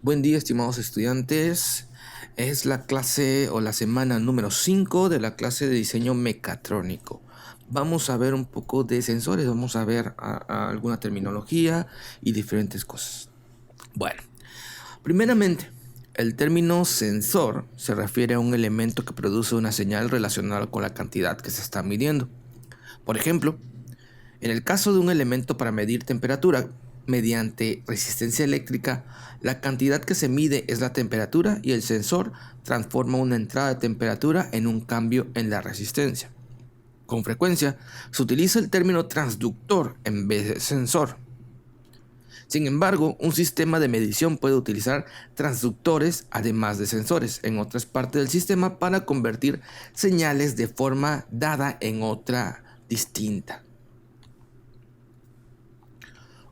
Buen día, estimados estudiantes. Es la clase o la semana número 5 de la clase de diseño mecatrónico. Vamos a ver un poco de sensores, vamos a ver alguna terminología y diferentes cosas. Bueno, primeramente, el término sensor se refiere a un elemento que produce una señal relacionada con la cantidad que se está midiendo. Por ejemplo, en el caso de un elemento para medir temperatura mediante resistencia eléctrica, la cantidad que se mide es la temperatura y el sensor transforma una entrada de temperatura en un cambio en la resistencia. Con frecuencia se utiliza el término transductor en vez de sensor. Sin embargo, un sistema de medición puede utilizar transductores además de sensores en otras partes del sistema para convertir señales de forma dada en otra distinta.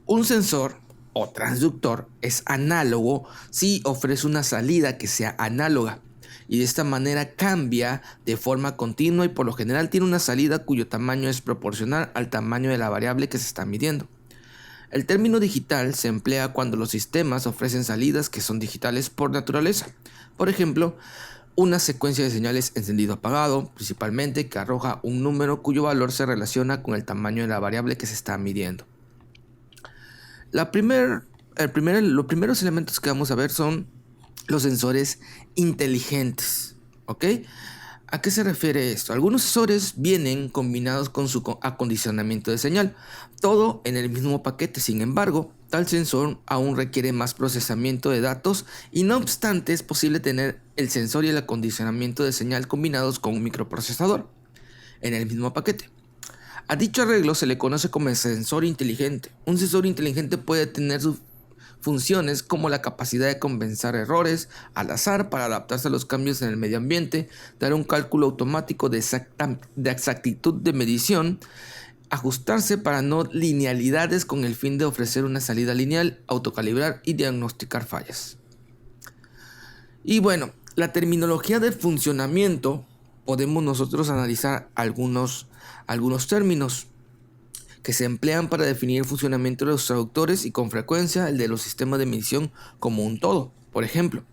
Un sensor o transductor es análogo si ofrece una salida que sea análoga y de esta manera cambia de forma continua y por lo general tiene una salida cuyo tamaño es proporcional al tamaño de la variable que se está midiendo. El término digital se emplea cuando los sistemas ofrecen salidas que son digitales por naturaleza. Por ejemplo, una secuencia de señales encendido-apagado, principalmente que arroja un número cuyo valor se relaciona con el tamaño de la variable que se está midiendo. Los primeros elementos que vamos a ver son los sensores inteligentes, ¿ok? ¿A qué se refiere esto? Algunos sensores vienen combinados con su acondicionamiento de señal, todo en el mismo paquete. Sin embargo, tal sensor aún requiere más procesamiento de datos y no obstante es posible tener el sensor y el acondicionamiento de señal combinados con un microprocesador en el mismo paquete. A dicho arreglo se le conoce como el sensor inteligente. Un sensor inteligente puede tener sus funciones como la capacidad de compensar errores al azar para adaptarse a los cambios en el medio ambiente, dar un cálculo automático de exactitud de medición, ajustarse para no linealidades con el fin de ofrecer una salida lineal, autocalibrar y diagnosticar fallas. Y bueno, la terminología del funcionamiento, podemos nosotros analizar algunos términos que se emplean para definir el funcionamiento de los traductores y con frecuencia el de los sistemas de medición como un todo. Por ejemplo,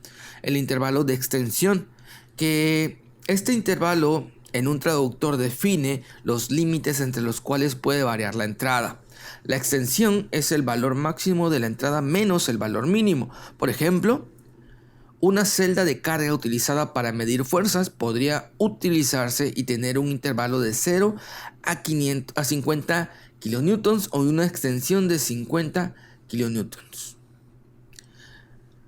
el intervalo de extensión, que este intervalo en un traductor define los límites entre los cuales puede variar la entrada. La extensión es el valor máximo de la entrada menos el valor mínimo. Por ejemplo, una celda de carga utilizada para medir fuerzas podría utilizarse y tener un intervalo de 0 a 50 kilonewtons o una extensión de 50 kilonewtons.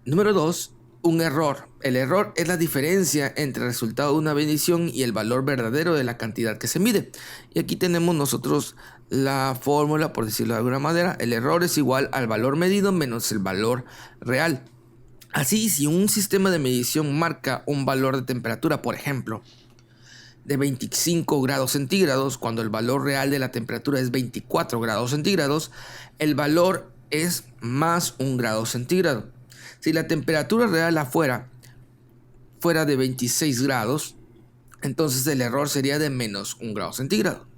Número 2. Un error. El error es la diferencia entre el resultado de una medición y el valor verdadero de la cantidad que se mide. Y aquí tenemos nosotros la fórmula, por decirlo de alguna manera. El error es igual al valor medido menos el valor real. Así, si un sistema de medición marca un valor de temperatura, por ejemplo, de 25 grados centígrados, cuando el valor real de la temperatura es 24 grados centígrados, el valor es más 1 grado centígrado. Si la temperatura real afuera fuera de 26 grados, entonces el error sería de menos 1 grado centígrado.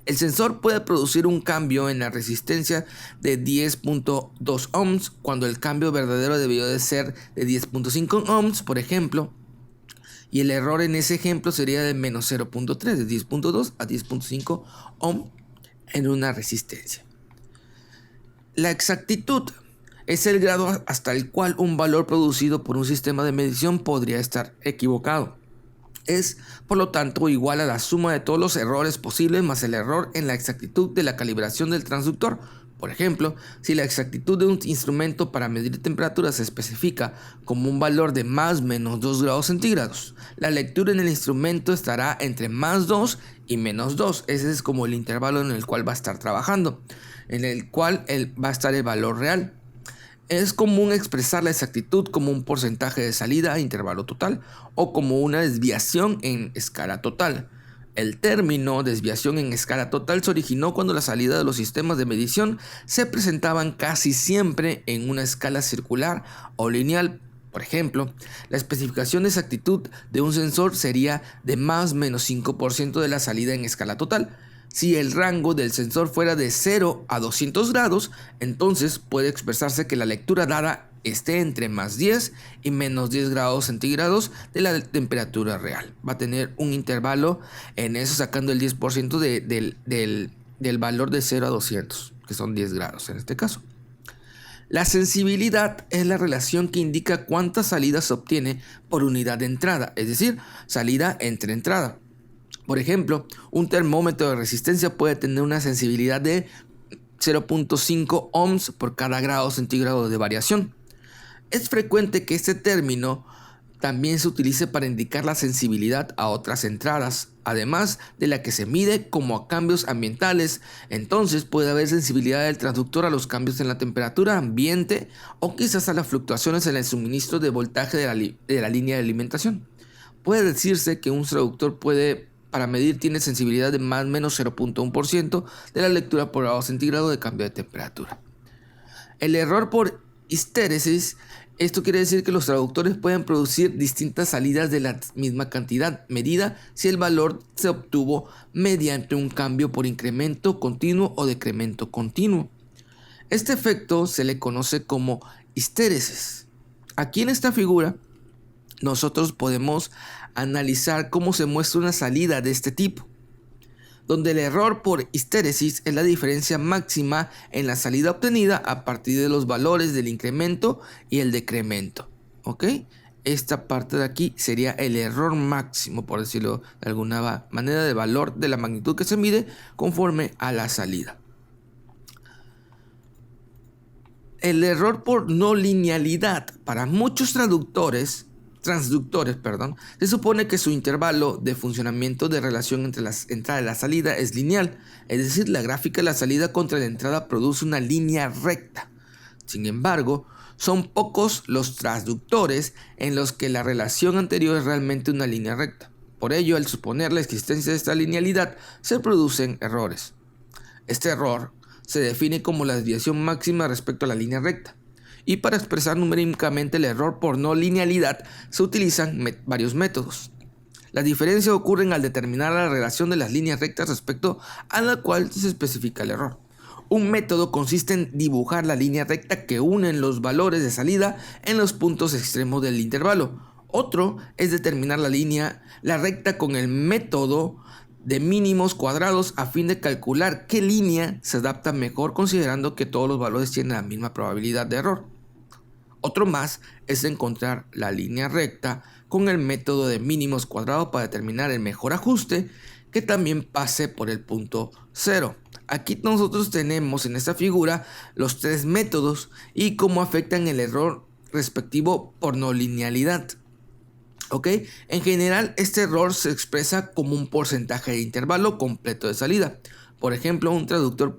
El sensor puede producir un cambio en la resistencia de 10.2 ohms cuando el cambio verdadero debió de ser de 10.5 ohms, por ejemplo, y el error en ese ejemplo sería de menos 0.3, de 10.2 a 10.5 ohms en una resistencia. La exactitud es el grado hasta el cual un valor producido por un sistema de medición podría estar equivocado. Es, por lo tanto, igual a la suma de todos los errores posibles más el error en la exactitud de la calibración del transductor. Por ejemplo, si la exactitud de un instrumento para medir temperatura se especifica como un valor de más menos 2 grados centígrados, la lectura en el instrumento estará entre más 2 y menos 2. Ese es como el intervalo en el cual va a estar trabajando, en el cual va a estar el valor real. Es común expresar la exactitud como un porcentaje de salida a intervalo total o como una desviación en escala total. El término desviación en escala total se originó cuando la salida de los sistemas de medición se presentaban casi siempre en una escala circular o lineal. Por ejemplo, la especificación de exactitud de un sensor sería de más o menos 5% de la salida en escala total. Si el rango del sensor fuera de 0 a 200 grados, entonces puede expresarse que la lectura dada esté entre más 10 y menos 10 grados centígrados de la temperatura real. Va a tener un intervalo en eso, sacando el 10% del valor de 0 a 200, que son 10 grados en este caso. La sensibilidad es la relación que indica cuánta salida se obtiene por unidad de entrada, es decir, salida entre entrada. Por ejemplo, un termómetro de resistencia puede tener una sensibilidad de 0.5 ohms por cada grado centígrado de variación. Es frecuente que este término también se utilice para indicar la sensibilidad a otras entradas, además de la que se mide como a cambios ambientales. Entonces puede haber sensibilidad del transductor a los cambios en la temperatura ambiente o quizás a las fluctuaciones en el suministro de voltaje de la línea de alimentación. Puede decirse que un transductor para medir tiene sensibilidad de más o menos 0.1% de la lectura por grado centígrado de cambio de temperatura. El error por histéresis. Esto quiere decir que los traductores pueden producir distintas salidas de la misma cantidad medida si el valor se obtuvo mediante un cambio por incremento continuo o decremento continuo. Este efecto se le conoce como histéresis. Aquí en esta figura nosotros podemos analizar cómo se muestra una salida de este tipo, donde el error por histéresis es la diferencia máxima en la salida obtenida a partir de los valores del incremento y el decremento. ¿Ok? Esta parte de aquí sería el error máximo, por decirlo de alguna manera, del valor de la magnitud que se mide conforme a la salida. El error por no linealidad. Para muchos transductores, se supone que su intervalo de funcionamiento de relación entre la entrada y la salida es lineal, es decir, la gráfica de la salida contra la entrada produce una línea recta. Sin embargo, son pocos los transductores en los que la relación anterior es realmente una línea recta. Por ello, al suponer la existencia de esta linealidad, se producen errores. Este error se define como la desviación máxima respecto a la línea recta. Y para expresar numéricamente el error por no linealidad se utilizan varios métodos. Las diferencias ocurren al determinar la relación de las líneas rectas respecto a la cual se especifica el error. Un método consiste en dibujar la línea recta que une los valores de salida en los puntos extremos del intervalo. Otro es determinar la recta con el método de mínimos cuadrados a fin de calcular qué línea se adapta mejor considerando que todos los valores tienen la misma probabilidad de error. Otro más es encontrar la línea recta con el método de mínimos cuadrados para determinar el mejor ajuste que también pase por el punto 0. Aquí nosotros tenemos en esta figura los tres métodos y cómo afectan el error respectivo por no linealidad. ¿Ok? En general, este error se expresa como un porcentaje de intervalo completo de salida. Por ejemplo, un transductor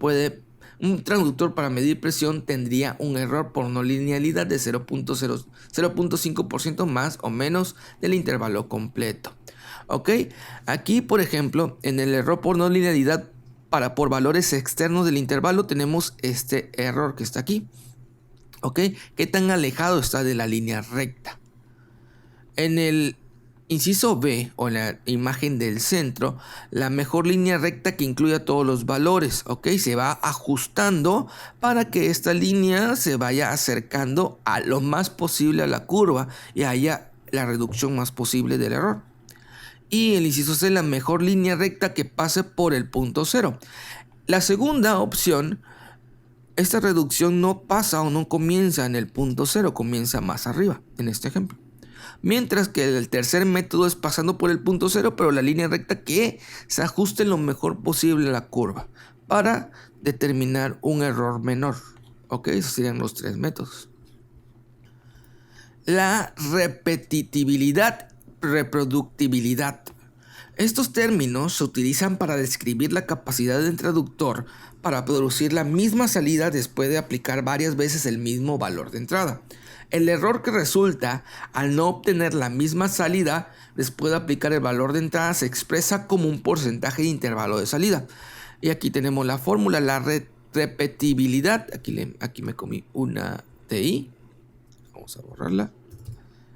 para medir presión tendría un error por no linealidad de 0.5% más o menos del intervalo completo. ¿Ok? Aquí, por ejemplo, en el error por no linealidad por valores externos del intervalo tenemos este error que está aquí. ¿Ok? ¿Qué tan alejado está de la línea recta? En el inciso B, o en la imagen del centro, la mejor línea recta que incluya todos los valores, ¿ok? Se va ajustando para que esta línea se vaya acercando a lo más posible a la curva y haya la reducción más posible del error. Y el inciso C, la mejor línea recta que pase por el punto 0. La segunda opción, esta reducción no pasa o no comienza en el punto 0, comienza más arriba, en este ejemplo. Mientras que el tercer método es pasando por el punto 0, pero la línea recta que se ajuste lo mejor posible a la curva para determinar un error menor. Ok, esos serían los tres métodos. La repetitividad, reproductibilidad. Estos términos se utilizan para describir la capacidad del traductor para producir la misma salida después de aplicar varias veces el mismo valor de entrada. El error que resulta al no obtener la misma salida después de aplicar el valor de entrada se expresa como un porcentaje de intervalo de salida. Y aquí tenemos la fórmula, la repetibilidad. Aquí me comí una TI. Vamos a borrarla.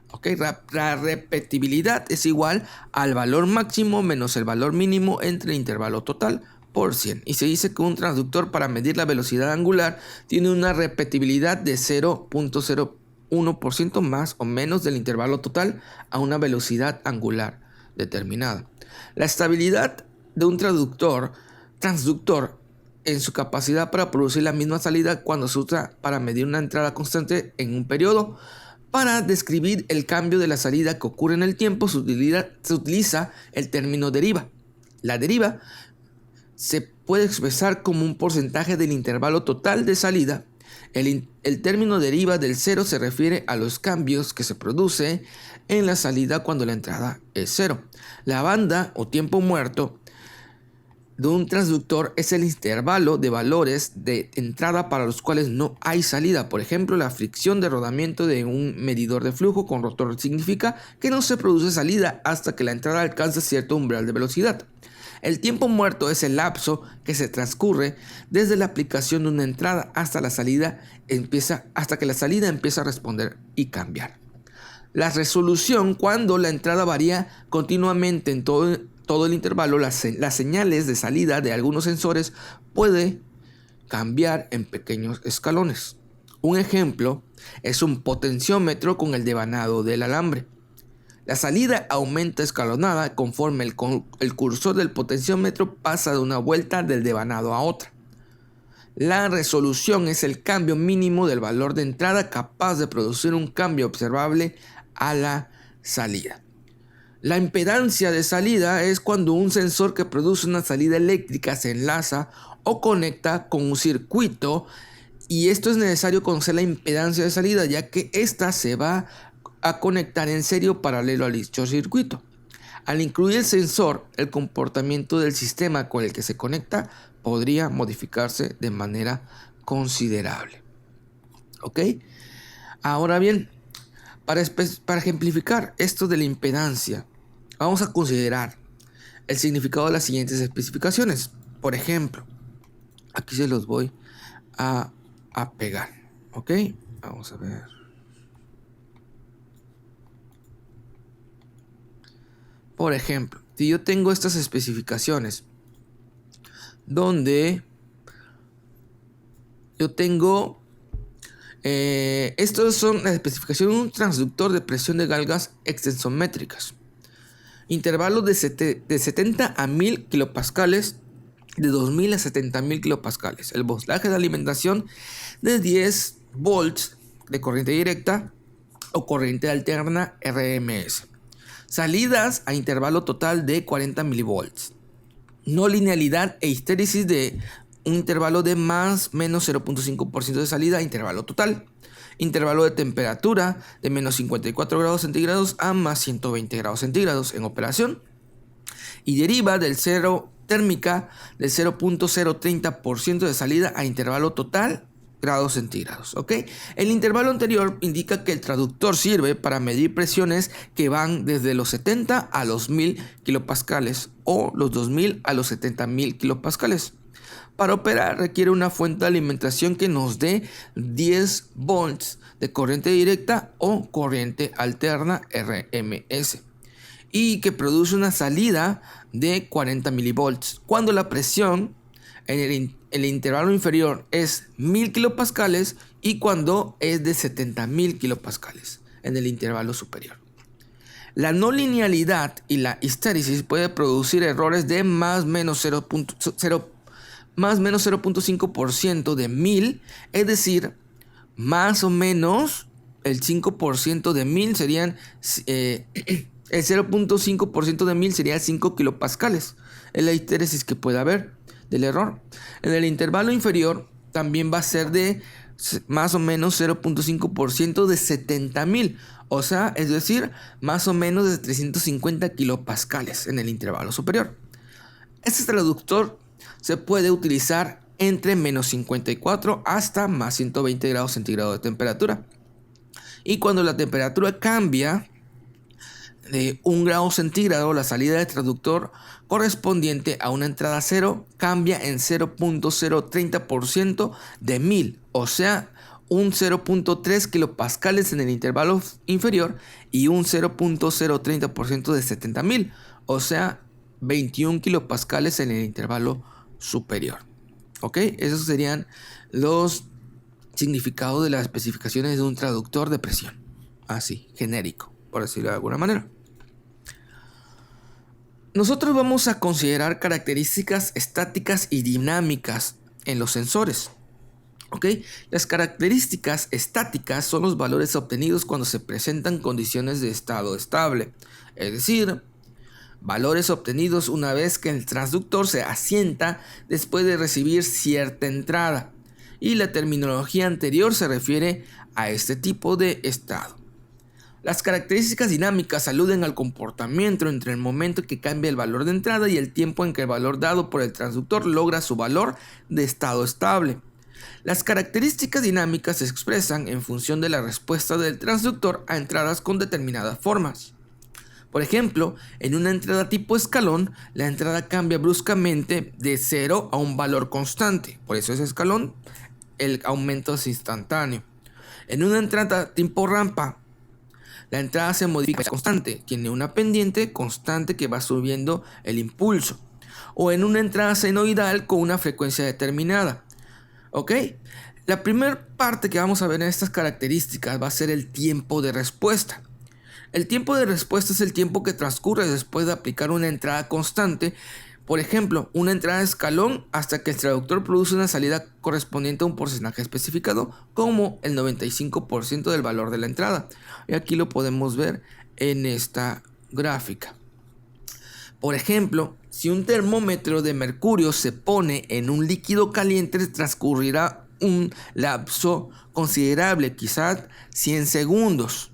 Ok, la repetibilidad es igual al valor máximo menos el valor mínimo entre el intervalo total por 100. Y se dice que un transductor para medir la velocidad angular tiene una repetibilidad de 0.0 1% más o menos del intervalo total a una velocidad angular determinada. La estabilidad de un transductor en su capacidad para producir la misma salida cuando se usa para medir una entrada constante en un periodo. Para describir el cambio de la salida que ocurre en el tiempo se utiliza el término deriva. La deriva se puede expresar como un porcentaje del intervalo total de salida. El término deriva del cero se refiere a los cambios que se produce en la salida cuando la entrada es cero. La banda o tiempo muerto de un transductor es el intervalo de valores de entrada para los cuales no hay salida. Por ejemplo, la fricción de rodamiento de un medidor de flujo con rotor significa que no se produce salida hasta que la entrada alcanza cierto umbral de velocidad. El tiempo muerto es el lapso que se transcurre desde la aplicación de una entrada hasta que la salida empieza a responder y cambiar. La resolución, cuando la entrada varía continuamente en todo el intervalo, las señales de salida de algunos sensores puede cambiar en pequeños escalones. Un ejemplo es un potenciómetro con el devanado del alambre. La salida aumenta escalonada conforme el cursor del potenciómetro pasa de una vuelta del devanado a otra. La resolución es el cambio mínimo del valor de entrada capaz de producir un cambio observable a la salida. La impedancia de salida es cuando un sensor que produce una salida eléctrica se enlaza o conecta con un circuito, y esto es necesario conocer la impedancia de salida, ya que ésta se va a conectar en serio paralelo al dicho circuito. Al incluir el sensor, el comportamiento del sistema con el que se conecta podría modificarse de manera considerable. ¿Ok? Ahora bien, para ejemplificar esto de la impedancia, vamos a considerar el significado de las siguientes especificaciones. Por ejemplo, aquí se los voy a pegar. ¿Ok? Vamos a ver. Por ejemplo, si yo tengo estas especificaciones, donde yo tengo, estos son las especificaciones de un transductor de presión de galgas extensométricas. Intervalos de 70 a 1000 kilopascales, de 2000 a 70.000 kilopascales. El voltaje de alimentación de 10 volts de corriente directa o corriente alterna RMS. Salidas a intervalo total de 40 milivolts. No linealidad e histéresis de un intervalo de más menos 0.5% de salida a intervalo total. Intervalo de temperatura de menos 54 grados centígrados a más 120 grados centígrados en operación. Y deriva del cero térmica del 0.030% de salida a intervalo total grados centígrados. ¿Ok? El intervalo anterior indica que el traductor sirve para medir presiones que van desde los 70 a los 1000 kilopascales o los 2000 a los 70.000 kilopascales. Para operar requiere una fuente de alimentación que nos dé 10 volts de corriente directa o corriente alterna RMS y que produce una salida de 40 milivolts. Cuando la presión en el intervalo inferior es 1000 kilopascales y cuando es de 70.000 kilopascales en el intervalo superior. La no linealidad y la histéresis puede producir errores de más menos 0.5% de 1000, es decir, más o menos el 5% de 1000 serían, el 0.5% de 1000 sería 5 kilopascales. Es la histéresis que puede haber del error. En el intervalo inferior también va a ser de más o menos 0.5% de 70.000, o sea, es decir, más o menos de 350 kilopascales en el intervalo superior. Este traductor se puede utilizar entre menos 54 hasta más 120 grados centígrados de temperatura. Y cuando la temperatura cambia de 1 grado centígrado, la salida del traductor correspondiente a una entrada cero cambia en 0.030% de 1000, o sea, un 0.3 kilopascales en el intervalo inferior y un 0.030% de 70.000, o sea, 21 kilopascales en el intervalo superior. ¿Ok? Esos serían los significado de las especificaciones de un traductor de presión. Así, genérico, por decirlo de alguna manera. Nosotros vamos a considerar características estáticas y dinámicas en los sensores. ¿Ok? Las características estáticas son los valores obtenidos cuando se presentan condiciones de estado estable. Es decir, valores obtenidos una vez que el transductor se asienta después de recibir cierta entrada. Y la terminología anterior se refiere a este tipo de estado. Las características dinámicas aluden al comportamiento entre el momento en que cambia el valor de entrada y el tiempo en que el valor dado por el transductor logra su valor de estado estable. Las características dinámicas se expresan en función de la respuesta del transductor a entradas con determinadas formas. Por ejemplo, en una entrada tipo escalón, la entrada cambia bruscamente de 0 a un valor constante. Por eso es escalón, el aumento es instantáneo. En una entrada tipo rampa, la entrada se modifica constante, tiene una pendiente constante que va subiendo el impulso. O en una entrada senoidal con una frecuencia determinada. ¿Ok? La primera parte que vamos a ver en estas características va a ser el tiempo de respuesta. El tiempo de respuesta es el tiempo que transcurre después de aplicar una entrada constante. Por ejemplo, una entrada de escalón hasta que el traductor produce una salida correspondiente a un porcentaje especificado, como el 95% del valor de la entrada. Y aquí lo podemos ver en esta gráfica. Por ejemplo, si un termómetro de mercurio se pone en un líquido caliente, transcurrirá un lapso considerable, quizás 100 segundos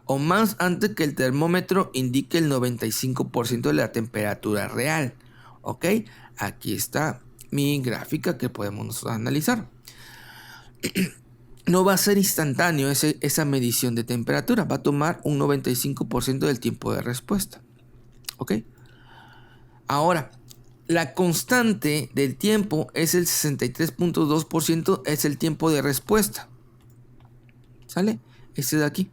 o más, antes que el termómetro indique el 95% de la temperatura real. ¿Ok? Aquí está mi gráfica que podemos analizar. No va a ser instantáneo esa medición de temperatura. Va a tomar un 95% del tiempo de respuesta. ¿Ok? Ahora, la constante del tiempo es el 63.2%, es el tiempo de respuesta. ¿Sale? Este de aquí.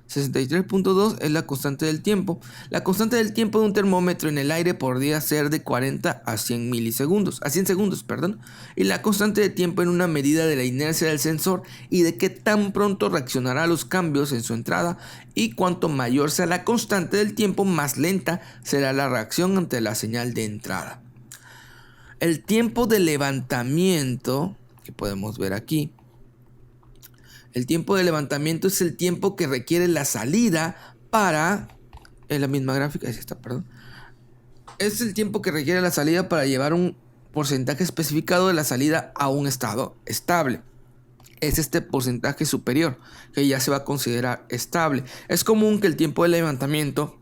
63.2 es la constante del tiempo. La constante del tiempo de un termómetro en el aire podría ser de 40 a 100 milisegundos, a 100 segundos, perdón. Y la constante de tiempo en una medida de la inercia del sensor y de qué tan pronto reaccionará a los cambios en su entrada, y cuanto mayor sea la constante del tiempo, más lenta será la reacción ante la señal de entrada. El tiempo de levantamiento, que podemos ver aquí, el tiempo de levantamiento es el tiempo que requiere la salida para... En la misma gráfica, es esta, perdón. Es el tiempo que requiere la salida para llevar un porcentaje especificado de la salida a un estado estable. Es este porcentaje superior que ya se va a considerar estable. Es común que el tiempo de levantamiento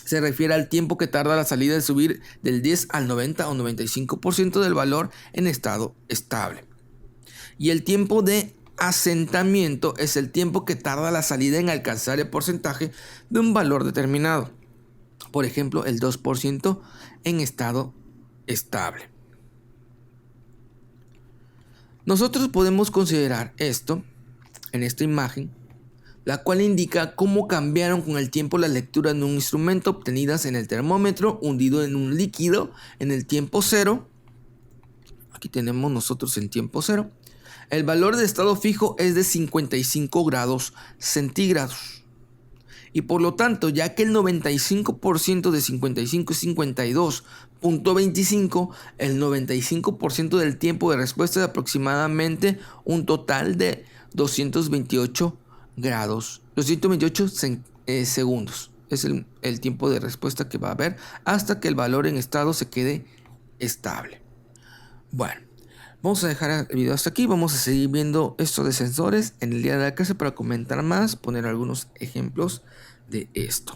se refiere al tiempo que tarda la salida de subir del 10 al 90 o 95% del valor en estado estable. Y el tiempo de asentamiento es el tiempo que tarda la salida en alcanzar el porcentaje de un valor determinado. Por ejemplo, el 2% en estado estable. Nosotros podemos considerar esto en esta imagen, la cual indica cómo cambiaron con el tiempo las lecturas de un instrumento obtenidas en el termómetro hundido en un líquido en el tiempo cero. Aquí tenemos nosotros en tiempo cero. El valor de estado fijo es de 55 grados centígrados. Y por lo tanto, ya que el 95% de 55 es 52.25, el 95% del tiempo de respuesta es aproximadamente un total de 228 segundos. Es el tiempo de respuesta que va a haber hasta que el valor en estado se quede estable. Bueno. Vamos a dejar el video hasta aquí. Vamos a seguir viendo esto de sensores en el día de la clase para comentar más, poner algunos ejemplos de esto.